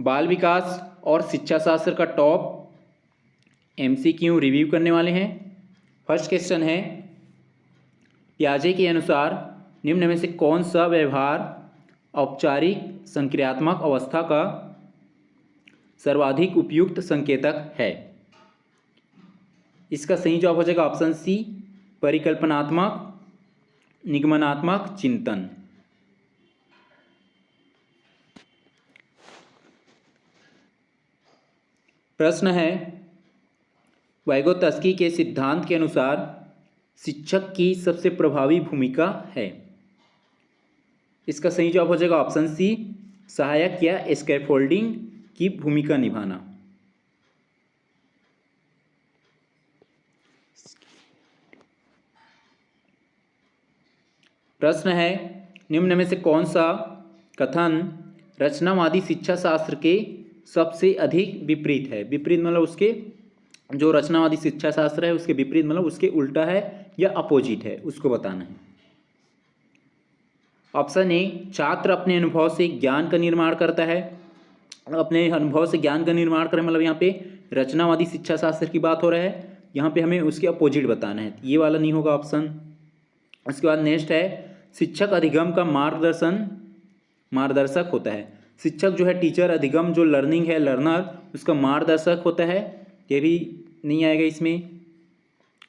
बाल विकास और शिक्षा शास्त्र का टॉप एमसीक्यू रिव्यू करने वाले हैं। फर्स्ट क्वेश्चन है, पियाजे के अनुसार निम्न में से कौन सा व्यवहार औपचारिक संक्रियात्मक अवस्था का सर्वाधिक उपयुक्त संकेतक है? इसका सही जवाब हो जाएगा ऑप्शन सी, परिकल्पनात्मक निगमनात्मक चिंतन। प्रश्न है, वाइगोत्स्की के सिद्धांत के अनुसार शिक्षक की सबसे प्रभावी भूमिका है। इसका सही जवाब हो जाएगा ऑप्शन सी, सहायक या स्कैफोल्डिंग की भूमिका निभाना। प्रश्न है, निम्न में से कौन सा कथन रचनावादी शिक्षा शास्त्र के सबसे अधिक विपरीत है? विपरीत मतलब उसके जो रचनावादी शिक्षा शास्त्र है उसके विपरीत मतलब उसके उल्टा है या अपोजिट है, उसको बताना है। ऑप्शन ए, छात्र अपने अनुभव से ज्ञान का निर्माण करता है। अपने अनुभव से ज्ञान का निर्माण करें मतलब यहाँ पे रचनावादी शिक्षा शास्त्र की बात हो रहा है, यहाँ पे हमें उसके अपोजिट बताना है, ये वाला नहीं होगा ऑप्शन। उसके बाद नेक्स्ट है, शिक्षक अधिगम का मार्गदर्शक होता है। शिक्षक जो है टीचर, अधिगम जो लर्निंग है लर्नर, उसका मार्गदर्शक होता है, ये भी नहीं आएगा इसमें।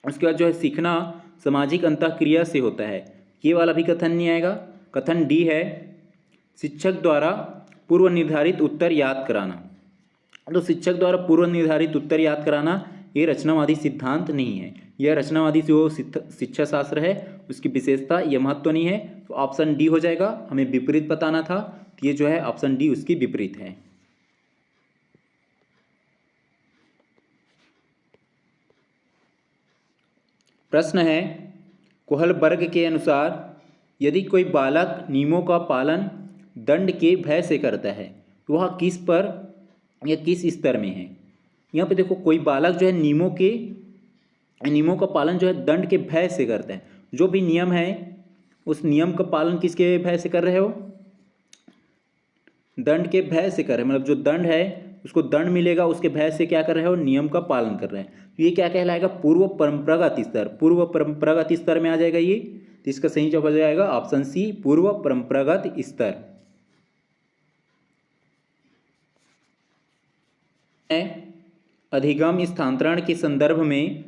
उसके बाद जो है सीखना सामाजिक अंतःक्रिया से होता है, ये वाला भी कथन नहीं आएगा। कथन डी है, शिक्षक द्वारा पूर्व निर्धारित उत्तर याद कराना। तो शिक्षक द्वारा पूर्व निर्धारित उत्तर याद कराना ये रचनावादी सिद्धांत नहीं है, यह रचनावादी जो शिक्षा शास्त्र है उसकी विशेषता, यह महत्व नहीं है। तो ऑप्शन डी हो जाएगा, हमें विपरीत बताना था, तो ये जो है ऑप्शन डी उसकी विपरीत है। प्रश्न है, कोहलबर्ग के अनुसार यदि कोई बालक नियमों का पालन दंड के भय से करता है तो वह किस पर या किस स्तर में है? यहाँ पे देखो, कोई बालक जो है नियमों का पालन जो है दंड के भय से करता है। जो भी नियम है उस नियम का पालन किसके भय से कर रहे हो? दंड के भय से कर रहे हैं, मतलब जो दंड है उसको दंड मिलेगा उसके भय से क्या कर रहे हो? नियम का पालन कर रहे हैं। तो ये क्या कहलाएगा? पूर्व परंपरागत स्तर। पूर्व परंपरागत स्तर में आ जाएगा ये, तो इसका सही जवाब हो जाएगा ऑप्शन सी, पूर्व परंपरागत स्तर। अधिगम स्थानांतरण के संदर्भ में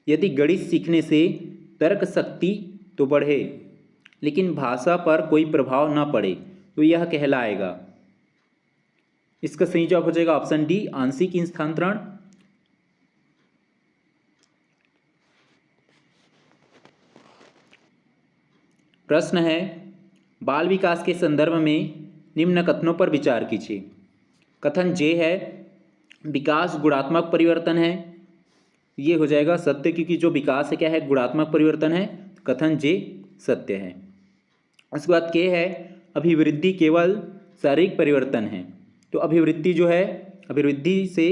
यदि गणित सीखने से तर्क शक्ति तो बढ़े लेकिन भाषा पर कोई प्रभाव ना पड़े तो यह कहलाएगा। इसका सही जवाब हो जाएगा ऑप्शन डी, आंशिक स्थानांतरण। प्रश्न है, बाल विकास के संदर्भ में निम्न कथनों पर विचार कीजिए। कथन जे है, विकास गुणात्मक परिवर्तन है, ये हो जाएगा सत्य, क्योंकि जो विकास है क्या है? गुणात्मक परिवर्तन है। कथन जे सत्य है। उसके बाद के है, अभिवृद्धि केवल शारीरिक परिवर्तन है। तो अभिवृद्धि जो है, अभिवृद्धि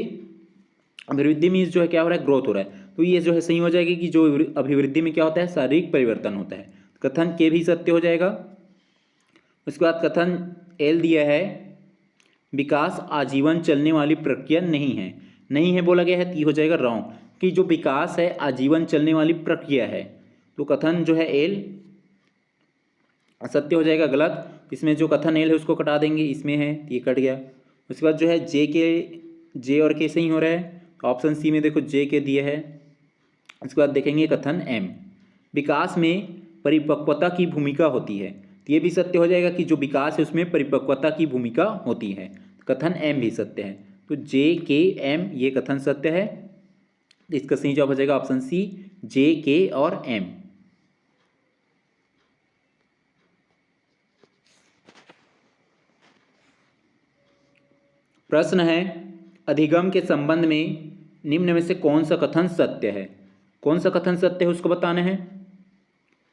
में जो है क्या हो रहा है? ग्रोथ हो रहा है। तो ये जो है सही हो जाएगी कि जो अभिवृद्धि में क्या होता है? शारीरिक परिवर्तन होता है। कथन के भी सत्य हो जाएगा। उसके बाद कथन एल दिया है, विकास आजीवन चलने वाली प्रक्रिया नहीं है बोला गया है, तो ये हो जाएगा रॉन्ग, कि जो विकास है आजीवन चलने वाली प्रक्रिया है। तो कथन जो है एल सत्य हो जाएगा, गलत। इसमें जो कथन एल है उसको कटा देंगे, इसमें है ये कट गया। उसके बाद जो है जे और के सही हो रहा है, ऑप्शन सी में देखो जे के दिए है। उसके बाद देखेंगे कथन एम, विकास में परिपक्वता की भूमिका होती है, तो ये भी सत्य हो जाएगा कि जो विकास है उसमें परिपक्वता की भूमिका होती है। कथन एम भी सत्य है, तो जे के एम ये कथन सत्य है। इसका सही जवाब हो जाएगा ऑप्शन सी, जे के और एम। प्रश्न है, अधिगम के संबंध में निम्न में से कौन सा कथन सत्य है? कौन सा कथन सत्य है उसको बताना है।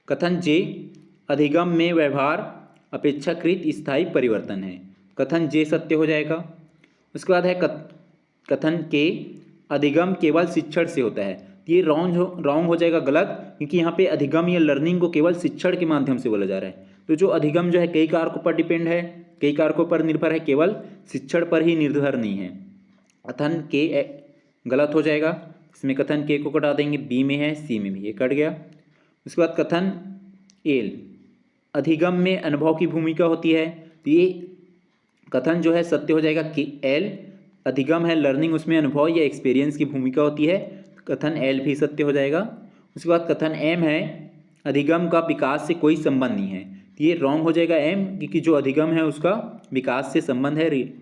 कथन जे, अधिगम में व्यवहार अपेक्षाकृत स्थायी परिवर्तन है, कथन जे सत्य हो जाएगा। उसके बाद है कथन के, अधिगम केवल शिक्षण से होता है, ये रॉन्ग हो जाएगा, गलत, क्योंकि यहाँ पे अधिगम या लर्निंग को केवल शिक्षण के माध्यम से बोला जा रहा है। तो जो अधिगम जो है कई कारकों पर डिपेंड है, कई कारकों पर निर्भर है, केवल शिक्षण पर ही निर्भर नहीं है। कथन के गलत हो जाएगा, इसमें कथन के को कटा देंगे, बी में है, सी में भी, ये कट गया। उसके बाद कथन एल, अधिगम में अनुभव की भूमिका होती है, तो ये कथन जो है सत्य हो जाएगा कि एल, अधिगम है लर्निंग, उसमें अनुभव या एक्सपीरियंस की भूमिका होती है, कथन एल भी सत्य हो जाएगा। उसके बाद कथन एम है, अधिगम का विकास से कोई संबंध नहीं है, तो ये रॉन्ग हो जाएगा एम, क्योंकि जो अधिगम है उसका विकास से संबंध है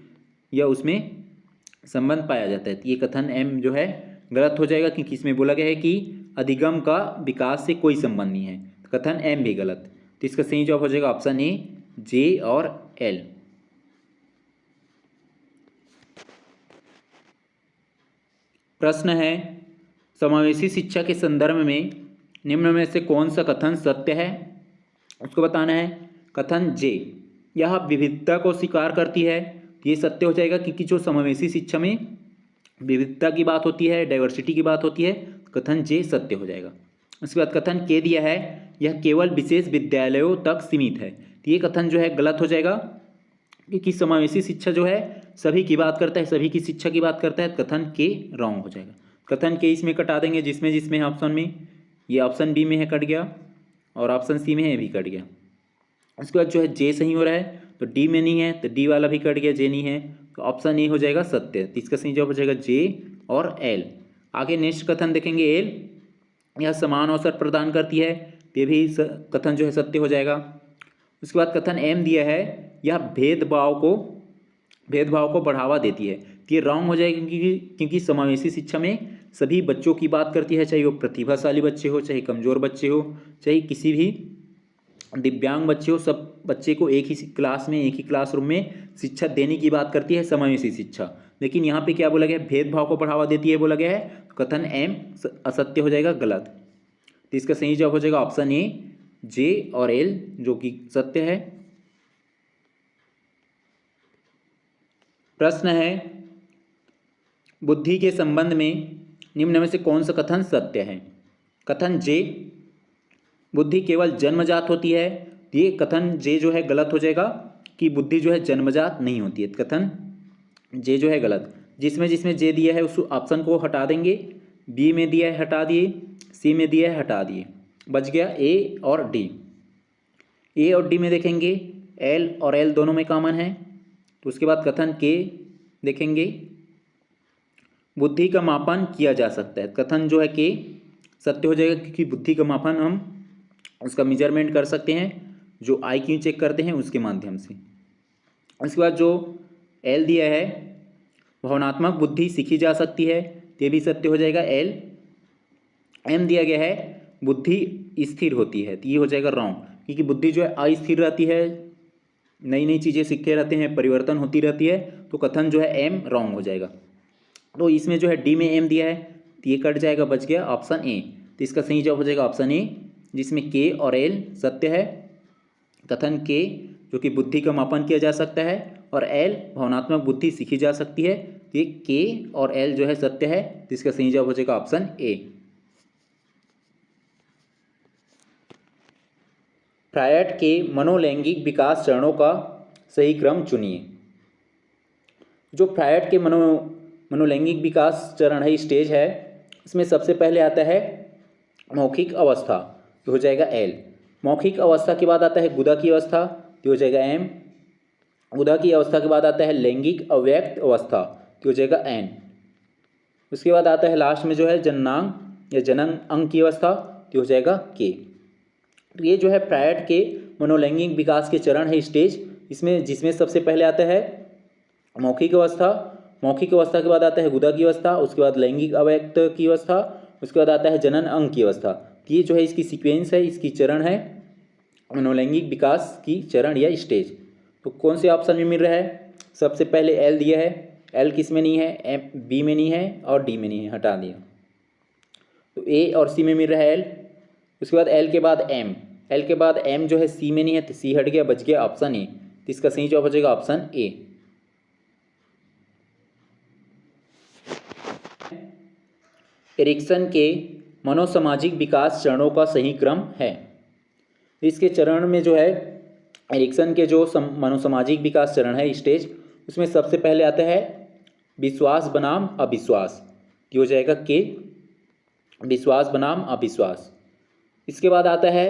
या उसमें संबंध पाया जाता है, तो ये कथन एम जो है गलत हो जाएगा, क्योंकि इसमें बोला गया है कि अधिगम का विकास से कोई संबंध नहीं है, तो कथन एम भी गलत। तो इसका सही जवाब हो जाएगा ऑप्शन ए, जे और एल। प्रश्न है, समावेशी शिक्षा के संदर्भ में निम्न में से कौन सा कथन सत्य है, उसको बताना है। कथन जे, यह विविधता को स्वीकार करती है, ये सत्य हो जाएगा, क्योंकि जो समावेशी शिक्षा में विविधता की बात होती है, डाइवर्सिटी की बात होती है, कथन जे सत्य हो जाएगा। उसके बाद कथन के दिया है, यह केवल विशेष विद्यालयों तक सीमित है, तो ये कथन जो है गलत हो जाएगा, क्योंकि समावेशी शिक्षा जो है सभी की बात करता है, सभी की शिक्षा की बात करता है, कथन के रॉन्ग हो जाएगा। कथन के इसमें कटा देंगे, जिसमें जिसमें है ऑप्शन में, ये ऑप्शन बी में है कट गया, और ऑप्शन सी में है भी कट गया। उसके बाद जो है जे सही हो रहा है, तो डी में नहीं है, तो डी वाला भी कट गया, जे नहीं है, तो ऑप्शन ए हो जाएगा सत्य। तो इसका सही जवाब हो जाएगा जे और एल। आगे नेक्स्ट कथन देखेंगे एल, यह समान अवसर प्रदान करती है, ये भी कथन जो है सत्य हो जाएगा। उसके बाद कथन एम दिया है, यह भेदभाव को बढ़ावा देती है, तो ये रॉन्ग हो जाएगा, क्योंकि समावेशी शिक्षा में सभी बच्चों की बात करती है, चाहे वो प्रतिभाशाली बच्चे हो, चाहे कमज़ोर बच्चे हो, चाहे किसी भी दिव्यांग बच्चे हो, सब बच्चे को एक ही क्लास में, एक ही क्लासरूम में शिक्षा देने की बात करती है समावेशी शिक्षा। लेकिन यहाँ पे क्या बोला गया है, भेदभाव को बढ़ावा देती है बोला गया है, कथन एम असत्य हो जाएगा, गलत। तो इसका सही जवाब हो जाएगा ऑप्शन ए, जे और एल, जो कि सत्य है। प्रश्न है, बुद्धि के संबंध में निम्न में से कौन सा कथन सत्य है। कथन जे, बुद्धि केवल जन्मजात होती है, ये कथन जे जो है गलत हो जाएगा, कि बुद्धि जो है जन्मजात नहीं होती है, कथन जे जो है गलत। जिसमें जिसमें जे दिया है उस ऑप्शन को हटा देंगे, बी में दिया है हटा दिए, सी में दिया है हटा दिए, बच गया ए और डी। ए और डी में देखेंगे एल और एल दोनों में कॉमन है। तो उसके बाद कथन के देखेंगे, बुद्धि का मापन किया जा सकता है, कथन जो है के सत्य हो जाएगा, क्योंकि बुद्धि का मापन हम उसका मेजरमेंट कर सकते हैं, जो IQ चेक करते हैं उसके माध्यम से। उसके बाद जो एल दिया है, भावनात्मक बुद्धि सीखी जा सकती है, ये भी सत्य हो जाएगा एल। एम दिया गया है, बुद्धि स्थिर होती है, तो ये हो जाएगा रॉन्ग, क्योंकि बुद्धि जो है अस्थिर रहती है, नई नई चीज़ें सीखते रहते हैं, परिवर्तन होती रहती है, तो कथन जो है एम रॉन्ग हो जाएगा। तो इसमें जो है डी में एम दिया है, तो ये कट जाएगा, बच गया ऑप्शन ए। तो इसका सही जवाब हो जाएगा ऑप्शन ए, जिसमें के और एल सत्य है। कथन के जो कि बुद्धि का मापन किया जा सकता है, और एल भावनात्मक बुद्धि सीखी जा सकती है, तो ये के और एल जो है सत्य है, तो इसका सही जवाब हो जाएगा ऑप्शन ए। फ्रायड के मनोलैंगिक विकास चरणों का सही क्रम चुनिए। जो फ्रायड के मनोलैंगिक विकास चरण है, स्टेज है, इसमें सबसे पहले आता है मौखिक अवस्था, तो हो जाएगा एल। मौखिक अवस्था के बाद आता है गुदा की अवस्था, तो हो जाएगा एम। गुदा की अवस्था के बाद आता है लैंगिक अव्यक्त अवस्था, तो हो जाएगा एन। उसके बाद आता है लास्ट में जो है जननांग या जनन अंग की अवस्था, तो हो जाएगा के। तो ये जो है फ्रायड के मनोलैंगिक विकास के चरण है, स्टेज, इसमें जिसमें सबसे पहले आता है मौखिक अवस्था, मौखिक अवस्था के बाद आता है गुदा की अवस्था, उसके बाद लैंगिक अव्यक्त की अवस्था, उसके बाद आता है जनन अंग की अवस्था। ये जो है इसकी सीक्वेंस है, इसकी चरण है मनोलैंगिक विकास की चरण या स्टेज। तो कौन से ऑप्शन में मिल रहा है, सबसे पहले एल दिया है, एल किस में नहीं है, एम बी में नहीं है और डी में नहीं है, हटा दिया। तो ए और सी में मिल रहा है एल। उसके बाद एल के बाद एम, एल के बाद एम जो है सी में नहीं है, तो सी हट गया, बच गया ऑप्शन ए। तो इसका सही जवाब हो जाएगा ऑप्शन ए। एरिक्सन के मनोसामाजिक विकास चरणों का सही क्रम है। इसके चरण में जो है एरिक्सन के जो मनोसामाजिक विकास चरण है स्टेज, उसमें सबसे पहले आता है विश्वास बनाम अविश्वास, ये हो जाएगा के, विश्वास बनाम अविश्वास। इसके बाद आता है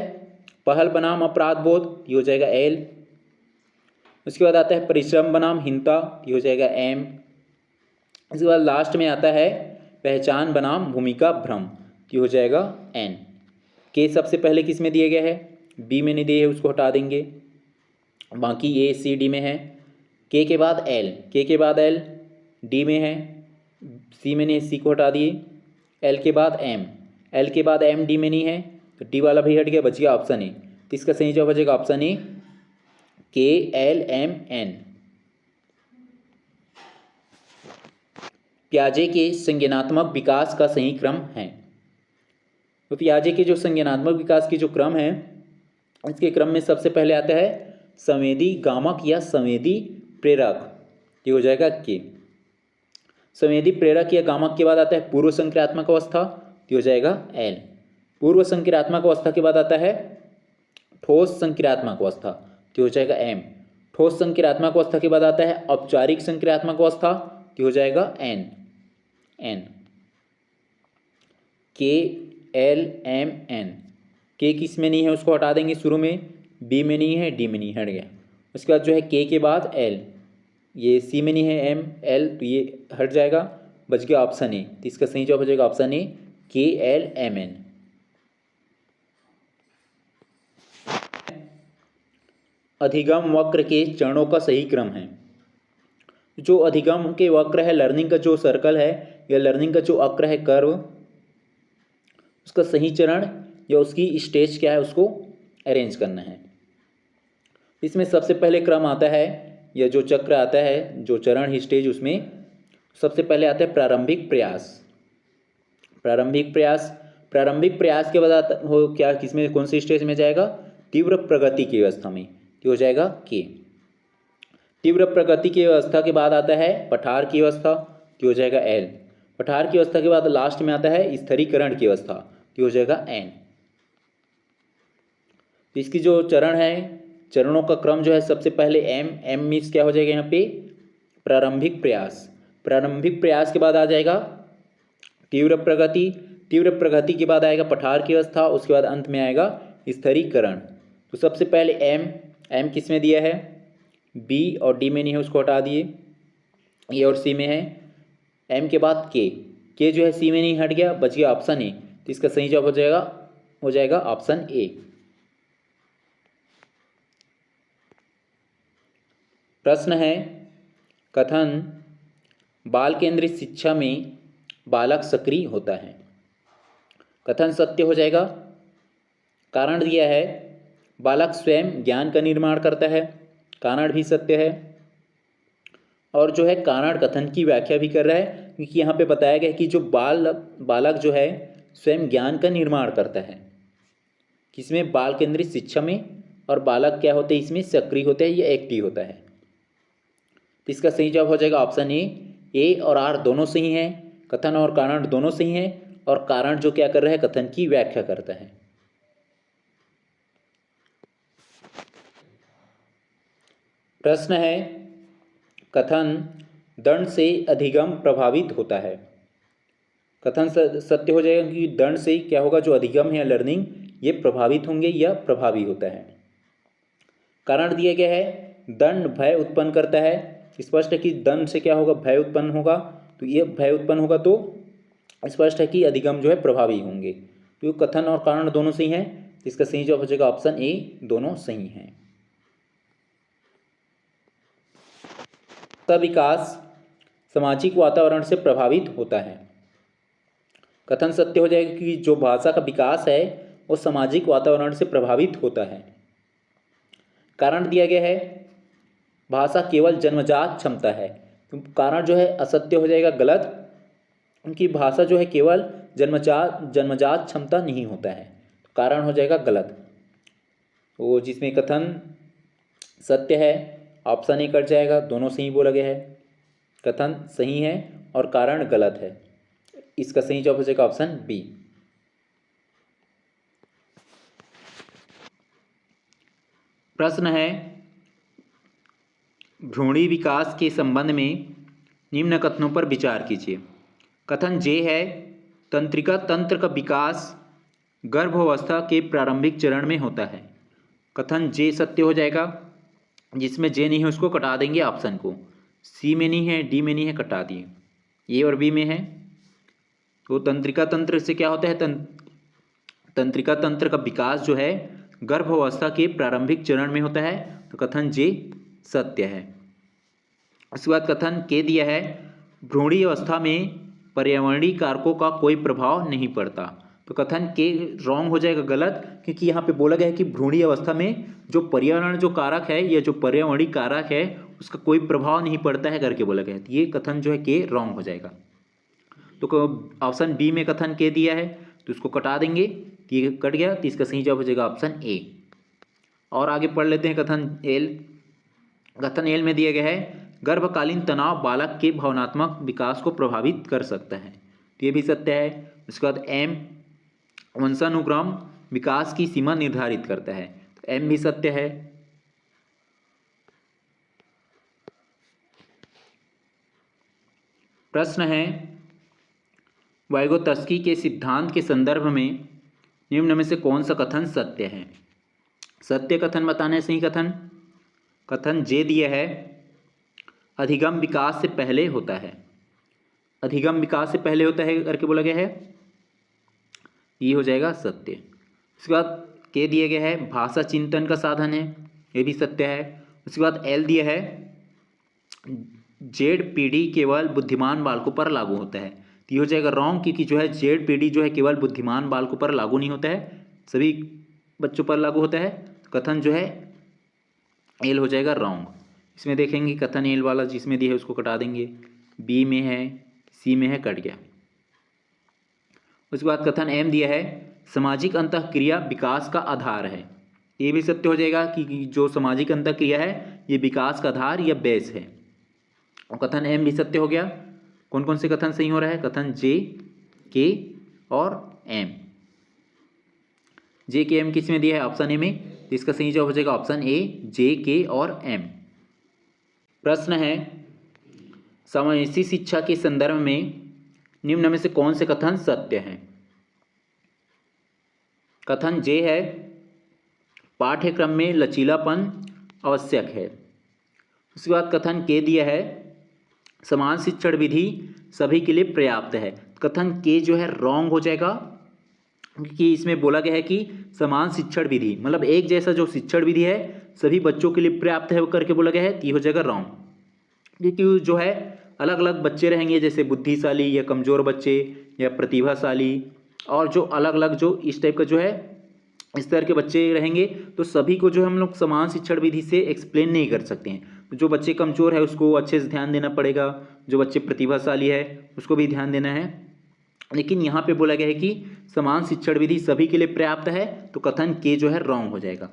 पहल बनाम अपराध बोध, ये हो जाएगा एल। उसके बाद आता है परिश्रम बनाम हीनता, ये हो जाएगा एम। इसके बाद लास्ट में आता है पहचान बनाम भूमिका भ्रम, ये हो जाएगा एन। के सबसे पहले किस में दिया गया है, बी में नहीं दिए है, उसको हटा देंगे, बाकी ए सी डी में है। के बाद एल, के बाद एल डी में है, सी में नहीं है, सी को हटा दिए। एल के बाद एम, एल के बाद एम डी में नहीं है, तो डी वाला भी हट गया, बच गया ऑप्शन ए। तो इसका सही जवाब बचेगा ऑप्शन ए, के एल एम एन। पियाजे के संज्ञानात्मक विकास का सही क्रम है। तो पियाजे के जो संज्ञानात्मक विकास की जो क्रम है, इसके क्रम में सबसे पहले आता है संवेदी गामक या संवेदी प्रेरक, ये हो जाएगा के। संवेदी प्रेरक या गामक के बाद आता है पूर्व संक्रियात्मक अवस्था, ये हो जाएगा एल। पूर्व संक्रियात्मक अवस्था के बाद आता है ठोस संक्रियात्मक अवस्था, ये हो जाएगा एम। ठोस संक्रियात्मक अवस्था के बाद आता है औपचारिक संक्रियात्मक अवस्था, ये हो जाएगा एन, एन। के एल एम एन, के किस में नहीं है उसको हटा देंगे, शुरू में बी में नहीं है, डी में नहीं, हट गया। उसके बाद जो है के बाद एल, ये सी में नहीं है एम एल, तो ये हट जाएगा, बच गया ऑप्शन ए। तो इसका सही जवाब हो जाएगा ऑप्शन ए, के एल एम एन। अधिगम वक्र के चरणों का सही क्रम है। जो अधिगम के वक्र है, लर्निंग का जो सर्कल है या लर्निंग का जो वक्र है, कर्व, उसका सही चरण या उसकी स्टेज क्या है, उसको अरेंज करना है। इसमें सबसे पहले क्रम आता है या जो चक्र आता है, जो चरण स्टेज, उसमें सबसे पहले आता है प्रारंभिक प्रयास। प्रारंभिक प्रयास, प्रारंभिक प्रयास के बाद हो क्या, किसमें कौन सी स्टेज में जाएगा, तीव्र प्रगति की अवस्था में, ये हो जाएगा के। तीव्र प्रगति की अवस्था के बाद आता है पठार की अवस्था, ये हो जाएगा एल। पठार की अवस्था के बाद लास्ट में आता है स्थिरीकरण की अवस्था, ये हो जाएगा एन। इसकी जो चरण है, चरणों का क्रम जो है, सबसे पहले एम, एम मीन्स क्या हो जाएगा यहाँ पे, प्रारंभिक प्रयास। प्रारंभिक प्रयास के बाद आ जाएगा तीव्र प्रगति, तीव्र प्रगति के बाद आएगा पठार की अवस्था, उसके बाद अंत में आएगा स्थिरीकरण। तो सबसे पहले एम, एम किस में दिया है, बी और डी में नहीं है, उसको हटा दिए, ए और सी में है। एम के बाद के जो है सी में नहीं, हट गया, बच गया ऑप्शन ए। तो इसका सही जवाब हो जाएगा ऑप्शन ए। प्रश्न है, कथन बाल केंद्रित शिक्षा में बालक सक्रिय होता है। कथन सत्य हो जाएगा। कारण दिया है बालक स्वयं ज्ञान का निर्माण करता है, कारण भी सत्य है। और जो है कारण कथन की व्याख्या भी कर रहा है, क्योंकि यहाँ पे बताया गया है कि जो बालक जो है स्वयं ज्ञान का निर्माण करता है, किसमें, बाल केंद्रित शिक्षा में। और बालक क्या होते हैं, इसमें सक्रिय होता है या एक्टिव होता है। तो इसका सही जवाब हो जाएगा ऑप्शन ए और आर दोनों सही हैं, कथन और कारण दोनों सही हैं। और कारण जो क्या कर रहा है, कथन की व्याख्या करता है। प्रश्न है, कथन दंड से अधिगम प्रभावित होता है। कथन सत्य हो जाएगा, क्योंकि दंड से क्या होगा, जो अधिगम है लर्निंग, ये प्रभावित होंगे या प्रभावी होता है। कारण दिया गया है दंड भय उत्पन्न करता है, स्पष्ट है कि दंड से क्या होगा, भय उत्पन्न होगा। तो ये भय उत्पन्न होगा तो स्पष्ट है कि अधिगम जो है प्रभावी होंगे। तो कथन और कारण दोनों सही हैं, इसका सही जवाब हो जाएगा ऑप्शन ए, दोनों सही हैं। विकास सामाजिक वातावरण से प्रभावित होता है। कथन सत्य हो जाएगा कि जो भाषा का विकास है वो सामाजिक वातावरण से प्रभावित होता है। कारण दिया गया है भाषा केवल जन्मजात क्षमता है, तो कारण जो है असत्य हो जाएगा, गलत, क्योंकि भाषा जो है केवल जन्मजात क्षमता नहीं होता है, तो कारण हो जाएगा गलत। तो जिसमें कथन सत्य है, ऑप्शन ए कट जाएगा, दोनों सही बोला गया है। कथन सही है और कारण गलत है, इसका सही जवाब हो जाएगा ऑप्शन बी। प्रश्न है, भ्रूणी विकास के संबंध में निम्न कथनों पर विचार कीजिए। कथन जे है, तंत्रिका तंत्र का विकास गर्भावस्था के प्रारंभिक चरण में होता है। कथन जे सत्य हो जाएगा। जिसमें जे नहीं है उसको कटा देंगे ऑप्शन को। सी में नहीं है, डी में नहीं है, कटा दिए। ए और बी में है। तो तंत्रिका तंत्र से क्या होता है, तंत्रिका तंत्र का विकास जो है गर्भावस्था के प्रारंभिक चरण में होता है। तो कथन जे सत्य है। उसके बाद कथन के दिया है, भ्रूणी अवस्था में पर्यावरणीय कारकों का कोई प्रभाव नहीं पड़ता। तो कथन के रॉन्ग हो जाएगा, गलत, क्योंकि यहाँ पे बोला गया है कि भ्रूणी अवस्था में जो पर्यावरण जो कारक है या जो पर्यावरणीय कारक है उसका कोई प्रभाव नहीं पड़ता है करके बोला गया है। तो ये कथन जो है के रॉन्ग हो जाएगा। तो ऑप्शन बी में कथन के दिया है तो उसको कटा देंगे, तो ये कट गया। तो इसका सही जवाब हो जाएगा ऑप्शन ए। और आगे पढ़ लेते हैं कथन एल। कथन एल में दिया गया है, गर्भकालीन तनाव बालक के भावनात्मक विकास को प्रभावित कर सकता है। तो ये भी सत्य है। उसके बाद एम, वंशानुक्रम विकास की सीमा निर्धारित करता है। तो एम भी सत्य है। प्रश्न है, वाइगोत्स्की के सिद्धांत के संदर्भ में निम्न में से कौन सा कथन सत्य है। सत्य कथन बताना है, सही कथन। कथन जे दिया है, अधिगम विकास से पहले होता है। अधिगम विकास से पहले होता है करके बोला गया है, ये हो जाएगा सत्य। उसके बाद के दिया गया है, भाषा चिंतन का साधन है, ये भी सत्य है। उसके बाद एल दिया है, जेड पीढ़ी केवल बुद्धिमान बालकों पर लागू होता है। तो ये हो जाएगा रॉन्ग, क्योंकि जो है जेड पीढ़ी जो है केवल बुद्धिमान बालकों पर लागू नहीं होता है, सभी बच्चों पर लागू होता है। कथन जो है एल हो जाएगा रॉन्ग। इसमें देखेंगे कथन एल वाला जिसमें दिया है उसको कटा देंगे। बी में है, सी में है, कट गया। उसके बाद कथन एम दिया है, सामाजिक अंतःक्रिया विकास का आधार है। ये भी सत्य हो जाएगा कि जो सामाजिक अंतःक्रिया है ये विकास का आधार या बेस है। और कथन एम भी सत्य हो गया। कौन कौन से कथन सही हो रहा है, कथन जे, के और एम। जे के एम किस में दिया है, ऑप्शन ए में। तो इसका सही जवाब हो जाएगा ऑप्शन ए, जे के और एम। प्रश्न है, समावेशी शिक्षा के संदर्भ में निम्न में से कौन से कथन सत्य हैं। कथन जे है, पाठ्यक्रम में लचीलापन आवश्यक है। उसके बाद कथन के दिया है, समान शिक्षण विधि सभी के लिए पर्याप्त है। कथन के जो है रॉन्ग हो जाएगा, क्योंकि इसमें बोला गया है कि समान शिक्षण विधि मतलब एक जैसा जो शिक्षण विधि है सभी बच्चों के लिए पर्याप्त है करके बोला गया है। तो ये हो जाएगा रॉन्ग, क्योंकि जो है अलग अलग बच्चे रहेंगे, जैसे बुद्धिशाली या कमज़ोर बच्चे या प्रतिभाशाली, और जो अलग अलग जो इस टाइप का जो है इस तरह के बच्चे रहेंगे, तो सभी को जो हम लोग समान शिक्षण विधि से एक्सप्लेन नहीं कर सकते हैं। तो जो बच्चे कमज़ोर है उसको अच्छे से ध्यान देना पड़ेगा, जो बच्चे प्रतिभाशाली है उसको भी ध्यान देना है। लेकिन यहाँ पे बोला गया है कि समान शिक्षण विधि सभी के लिए पर्याप्त है, तो कथन के जो है रॉन्ग हो जाएगा।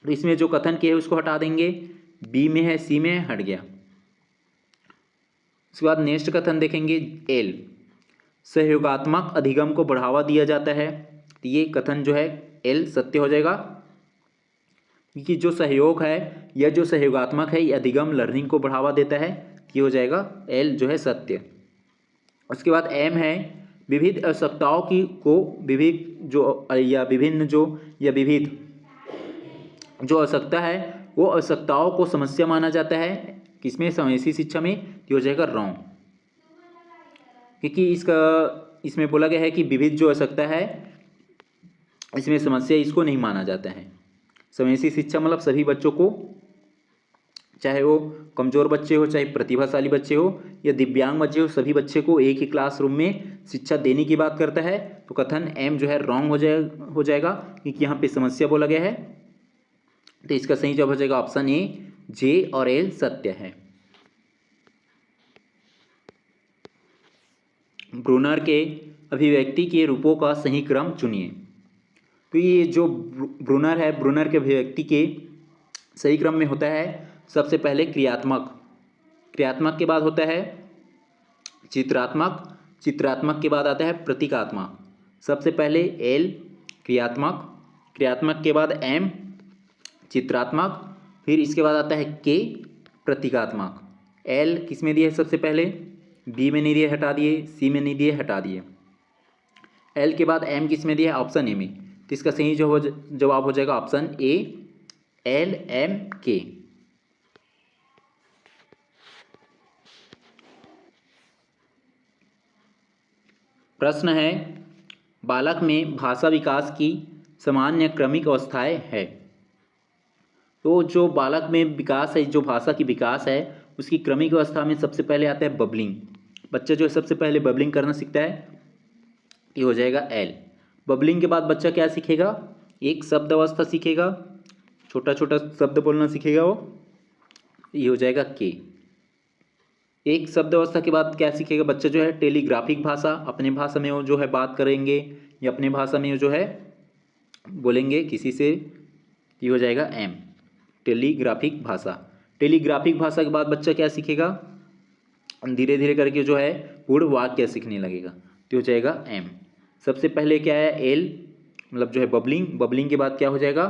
तो इसमें जो कथन के है उसको हटा देंगे। बी में है, सी में है, हट गया। उसके बाद नेक्स्ट कथन देखेंगे एल, सहयोगात्मक अधिगम को बढ़ावा दिया जाता है। तो ये कथन जो है एल सत्य हो जाएगा, क्योंकि जो सहयोग है या जो सहयोगात्मक है ये अधिगम लर्निंग को बढ़ावा देता है। ये हो जाएगा एल जो है सत्य। उसके बाद एम है, विविध आवश्यकताओं की को विविध जो या विभिन्न जो या विविध जो आवश्यकता है वो आवश्यकताओं को समस्या माना जाता है। किसमें, समावेशी शिक्षा में। ये हो जाएगा रॉन्ग, क्योंकि इसमें बोला गया है कि विविध जो आवश्यकता है इसमें समस्या इसको नहीं माना जाता है। समावेशी शिक्षा मतलब सभी बच्चों को, चाहे वो कमज़ोर बच्चे हो, चाहे प्रतिभाशाली बच्चे हो या दिव्यांग बच्चे हो, सभी बच्चे को एक ही क्लासरूम में शिक्षा देने की बात करता है। तो कथन एम जो है रॉन्ग हो जाएगा, क्योंकि यहाँ पे समस्या बोला गया है। तो इसका सही जवाब हो जाएगा ऑप्शन ए, जे और एल सत्य है। ब्रूनर के अभिव्यक्ति के रूपों का सही क्रम चुनिए। तो ये जो ब्रूनर है, ब्रूनर के अभिव्यक्ति के सही क्रम में होता है सबसे पहले क्रियात्मक, क्रियात्मक के बाद होता है चित्रात्मक, चित्रात्मक के बाद आता है प्रतीकात्मक। सबसे पहले एल क्रियात्मक, क्रियात्मक के बाद एम चित्रात्मक। फिर इसके बाद आता है के प्रतीकात्मक। एल किस में दिया है सबसे पहले, बी में नहीं दिया हटा दिए, सी में नहीं दिए हटा दिए। एल के बाद एम किस में दिया है, ऑप्शन ए में, तो इसका सही जवाब हो जाएगा ऑप्शन ए, एल एम के। प्रश्न है बालक में भाषा विकास की सामान्य क्रमिक अवस्थाएं है। तो जो बालक में विकास है, जो भाषा की विकास है, उसकी क्रमिक अवस्था में सबसे पहले आता है बबलिंग। बच्चा जो है सबसे पहले बबलिंग करना सीखता है, ये हो जाएगा एल। बबलिंग के बाद बच्चा क्या सीखेगा, एक शब्द अवस्था सीखेगा, छोटा छोटा शब्द बोलना सीखेगा वो, ये हो जाएगा के। एक शब्द अवस्था के बाद क्या सीखेगा बच्चा, जो है टेलीग्राफिक भाषा, अपने भाषा में वो जो है बात करेंगे या अपने भाषा में जो है बोलेंगे किसी से, ये हो जाएगा एम, टेलीग्राफिक भाषा। टेलीग्राफिक भाषा के बाद बच्चा क्या सीखेगा, धीरे धीरे करके जो है पूर्ण वाक्य सीखने लगेगा, तो हो जाएगा एम। सबसे पहले क्या है एल, मतलब जो है बबलिंग, बबलिंग के बाद क्या हो जाएगा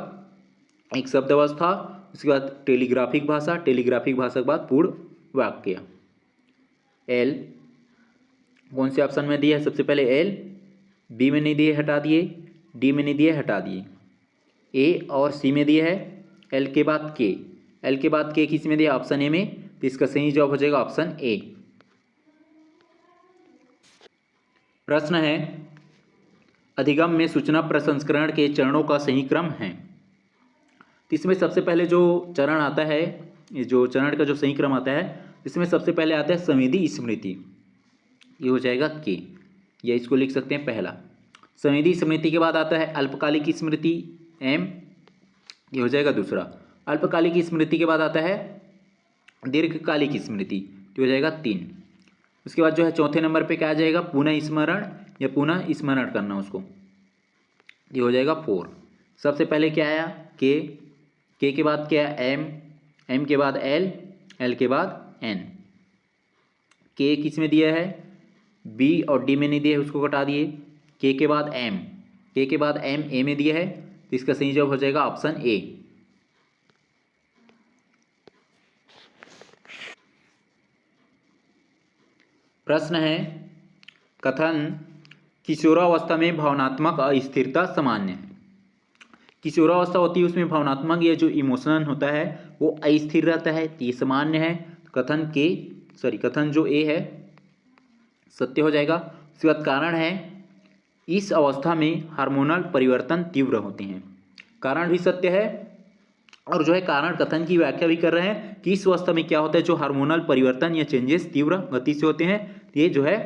एक शब्द अवस्था, उसके बाद टेलीग्राफिक भाषा, टेलीग्राफिक भाषा के बाद पूर्ण वाक्य। एल कौन से ऑप्शन में दिया है, सबसे पहले एल, बी में नहीं दिए हटा दिए, डी में नहीं दिए हटा दिए, ए और सी में दिया है, एल के बाद के, एल के बाद के किस में दिया, ऑप्शन ए में, तो इसका सही जवाब हो जाएगा ऑप्शन ए। प्रश्न है अधिगम में सूचना प्रसंस्करण के चरणों का सही क्रम है। तो इसमें सबसे पहले जो चरण आता है, जो चरण का जो सही क्रम आता है, इसमें सबसे पहले आता है संवेदी स्मृति, ये हो जाएगा के, या इसको लिख सकते हैं पहला। संवेदी स्मृति के बाद आता है अल्पकालिक स्मृति एम, ये हो जाएगा दूसरा। अल्पकालिक स्मृति के बाद आता है दीर्घकालिक स्मृति, ये हो जाएगा 3। उसके बाद जो है चौथे नंबर पे क्या आ जाएगा, पुनः स्मरण या पुनः स्मरण करना उसको, ये हो जाएगा 4। सबसे पहले क्या आया के के बाद क्या है एम, एम के बाद एल, एल के बाद एन। के किस में दिया है, बी और डी में नहीं दिया है, उसको हटा दिए। के बाद एम, के के बाद एम ए में दिया है, तो इसका सही जवाब हो जाएगा ऑप्शन ए। प्रश्न है कथन किशोरावस्था में भावनात्मक अस्थिरता सामान्य है। किशोरावस्था होती है उसमें भावनात्मक या जो इमोशनल होता है वो अस्थिर रहता है, ये सामान्य है। कथन जो ए है सत्य हो जाएगा। उसके बाद कारण है इस अवस्था में हार्मोनल परिवर्तन तीव्र होते हैं, कारण भी सत्य है। और जो है कारण कथन की व्याख्या भी कर रहे हैं कि इस अवस्था में क्या होता है, जो हार्मोनल परिवर्तन या चेंजेस तीव्र गति से होते हैं, ये जो है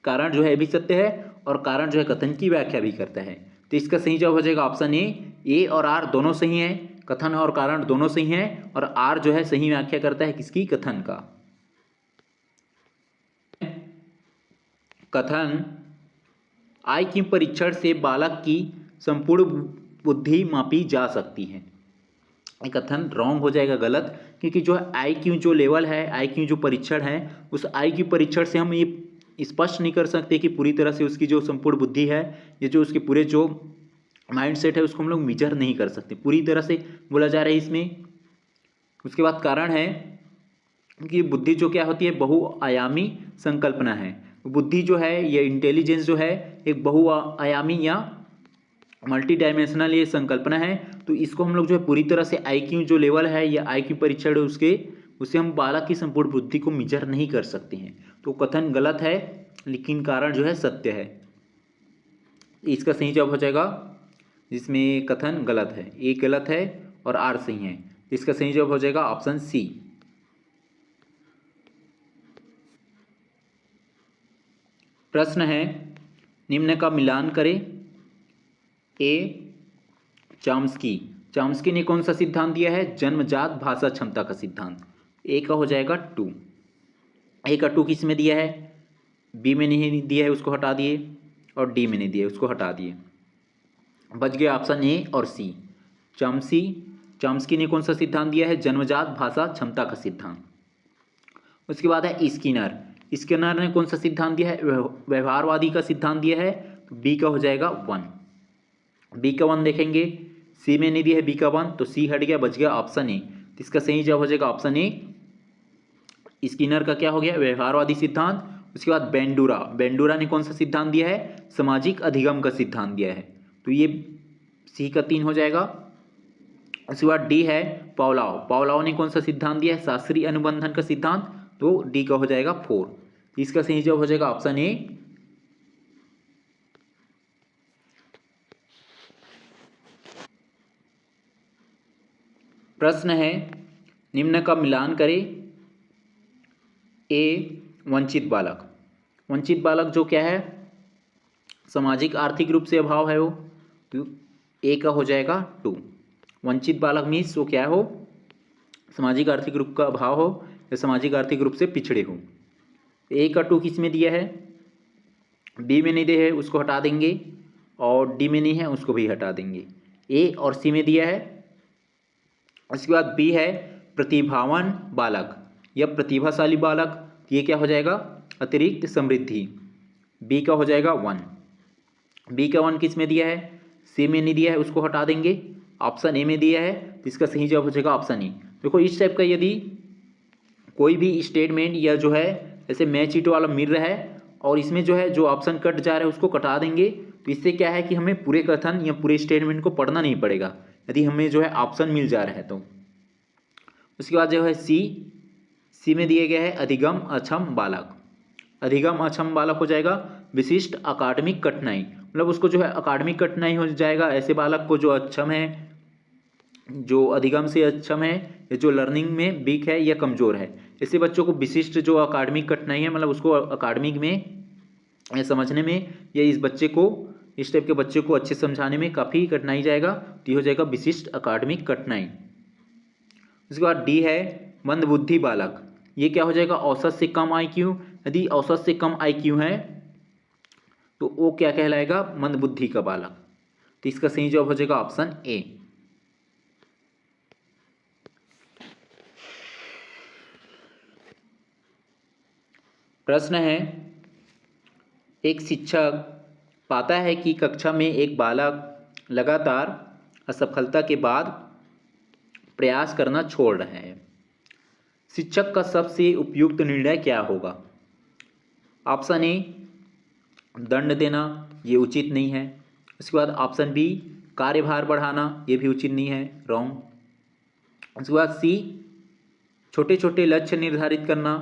कारण जो है भी सत्य है और कारण जो है कथन की व्याख्या भी करता है। तो इसका सही जवाब हो जाएगा ऑप्शन ए और आर दोनों सही है, कथन और कारण दोनों सही हैं और आर जो है सही व्याख्या करता है किसकी, कथन का। कथन IQ परीक्षण से बालक की संपूर्ण बुद्धि मापी जा सकती है। ये कथन रॉन्ग हो जाएगा, गलत, क्योंकि जो IQ जो लेवल है, IQ जो परीक्षण है, उस IQ परीक्षण से हम ये स्पष्ट नहीं कर सकते कि पूरी तरह से उसकी जो संपूर्ण बुद्धि है, ये जो उसके पूरे जो माइंड सेट है उसको हम लोग मेजर नहीं कर सकते पूरी तरह से, बोला जा रहा है इसमें। उसके बाद कारण है कि बुद्धि जो क्या होती है, बहुआयामी संकल्पना है। बुद्धि जो है ये इंटेलिजेंस जो है एक बहुआयामी या मल्टी डायमेंशनल ये संकल्पना है। तो इसको हम लोग जो है पूरी तरह से IQ जो लेवल है या IQ परीक्षण है उससे हम बालक की संपूर्ण बुद्धि को मेजर नहीं कर सकते हैं। तो कथन गलत है लेकिन कारण जो है सत्य है। इसका सही जवाब हो जाएगा, जिसमें कथन गलत है, ए गलत है और आर सही है। इसका सही जवाब हो जाएगा ऑप्शन सी। प्रश्न है निम्न का मिलान करें। ए चॉम्स्की ने कौन सा सिद्धांत दिया है, जन्मजात भाषा क्षमता का सिद्धांत। ए का हो जाएगा 2। ए का 2 किस में दिया है, बी में नहीं दिया है, उसको हटा दिए, और डी में नहीं दिया है, उसको हटा दिए, बच गया ऑप्शन ए और सी। चॉम्स्की ने कौन सा सिद्धांत दिया है, जन्मजात भाषा क्षमता का सिद्धांत। उसके बाद है स्किनर ने कौन सा सिद्धांत दिया है, व्यवहारवादी का सिद्धांत दिया है। बी का हो जाएगा 1। बी का 1 देखेंगे, सी में नहीं दिया है बी का 1, तो सी हट गया, बच गया ऑप्शन ए। तो इसका सही जवाब हो जाएगा ऑप्शन ए। स्किनर का क्या हो गया, व्यवहारवादी सिद्धांत। उसके बाद बेंडूरा ने कौन सा सिद्धांत दिया है, सामाजिक अधिगम का सिद्धांत दिया है, तो ये सी का 3 हो जाएगा। उसके बाद डी है पावलाव ने कौन सा सिद्धांत दिया है, शास्त्रीय अनुबंधन का सिद्धांत, तो डी का हो जाएगा 4। इसका सही जवाब हो जाएगा ऑप्शन ए। प्रश्न है निम्न का मिलान करें। ए वंचित बालक जो क्या है, सामाजिक आर्थिक रूप से अभाव है वो, तो ए का हो जाएगा 2। वंचित बालक मीन्स वो क्या हो, सामाजिक आर्थिक रूप का अभाव हो या सामाजिक आर्थिक रूप से पिछड़े हो। ए का 2 किस में दिया है, बी में नहीं दिया है, उसको हटा देंगे, और डी में नहीं है, उसको भी हटा देंगे। ए और सी में दिया है। उसके बाद बी है प्रतिभावान बालक या प्रतिभाशाली बालक, ये क्या हो जाएगा, अतिरिक्त समृद्धि, बी का हो जाएगा 1। बी का 1 किस में दिया है, सी में नहीं दिया है, उसको हटा देंगे, ऑप्शन ए में दिया है, तो इसका सही जवाब हो जाएगा ऑप्शन ए। देखो इस टाइप का यदि कोई भी स्टेटमेंट या जो है ऐसे मैच इट वाला मिल रहा है और इसमें जो है जो ऑप्शन कट जा रहा है उसको कटा देंगे, तो इससे क्या है कि हमें पूरे कथन या पूरे स्टेटमेंट को पढ़ना नहीं पड़ेगा यदि हमें जो है ऑप्शन मिल जा रहा है तो। उसके बाद जो है सी में दिया गया है अधिगम अक्षम बालक हो जाएगा विशिष्ट अकादमिक कठिनाई, मतलब उसको जो है अकादमिक कठिनाई हो जाएगा ऐसे बालक को जो अक्षम है, जो अधिगम से अक्षम है, या जो लर्निंग में वीक है या कमज़ोर है, ऐसे बच्चों को विशिष्ट जो अकादमिक कठिनाई है, मतलब उसको अकादमिक में या समझने में या इस टाइप के बच्चे को अच्छे समझाने में काफ़ी कठिनाई जाएगा, तो ये हो जाएगा विशिष्ट अकादमिक कठिनाई। उसके बाद डी है मंदबुद्धि बालक, ये क्या हो जाएगा, औसत से कम IQ, यदि औसत से कम IQ है तो वो क्या कहलाएगा, मंदबुद्धि का बालक, तो इसका सही जवाब हो जाएगा ऑप्शन ए। प्रश्न है एक शिक्षक पाता है कि कक्षा में एक बालक लगातार असफलता के बाद प्रयास करना छोड़ रहा है, शिक्षक का सबसे उपयुक्त निर्णय क्या होगा। ऑप्शन ए दंड देना, ये उचित नहीं है। उसके बाद ऑप्शन बी कार्यभार बढ़ाना, ये भी उचित नहीं है, रॉन्ग। उसके बाद सी छोटे छोटे लक्ष्य निर्धारित करना,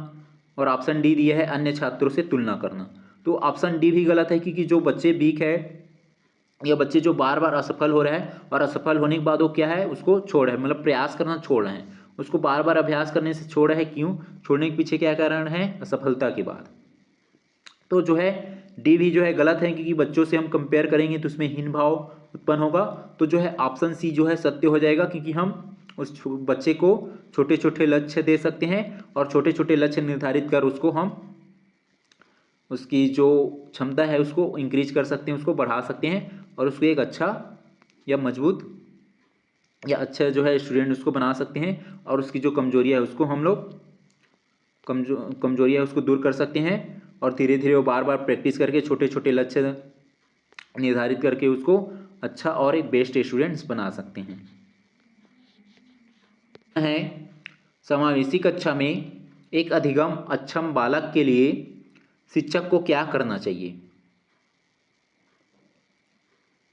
और ऑप्शन डी दिया है अन्य छात्रों से तुलना करना, तो ऑप्शन डी भी गलत है, क्योंकि जो बच्चे वीक है या बच्चे जो बार बार असफल हो रहे हैं और असफल होने के बाद वो क्या है उसको छोड़ रहे हैं, मतलब प्रयास करना छोड़ रहे हैं, उसको बार बार अभ्यास करने से छोड़ रहे हैं, क्यों छोड़ने के पीछे क्या कारण है, असफलता के बाद, तो जो है डी भी जो है गलत है, क्योंकि बच्चों से हम कंपेयर करेंगे तो उसमें हीन भाव उत्पन्न होगा, तो जो है ऑप्शन सी जो है सत्य हो जाएगा, क्योंकि हम उस बच्चे को छोटे छोटे लक्ष्य दे सकते हैं और छोटे छोटे लक्ष्य निर्धारित कर उसको हम उसकी जो क्षमता है उसको इंक्रीज कर सकते हैं, उसको बढ़ा सकते हैं, और उसको एक अच्छा या मजबूत या अच्छा जो है स्टूडेंट उसको बना सकते हैं, और उसकी जो कमजोरियाँ है उसको हम लोग कमजोरियाँ उसको दूर कर सकते हैं, और धीरे धीरे वो बार बार प्रैक्टिस करके छोटे छोटे लक्ष्य निर्धारित करके उसको अच्छा और एक बेस्ट स्टूडेंट्स बना सकते हैं। है समावेशी कक्षा में एक अधिगम अक्षम बालक के लिए शिक्षक को क्या करना चाहिए।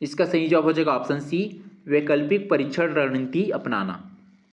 इसका सही जवाब हो जाएगा ऑप्शन सी वैकल्पिक परीक्षण रणनीति अपनाना।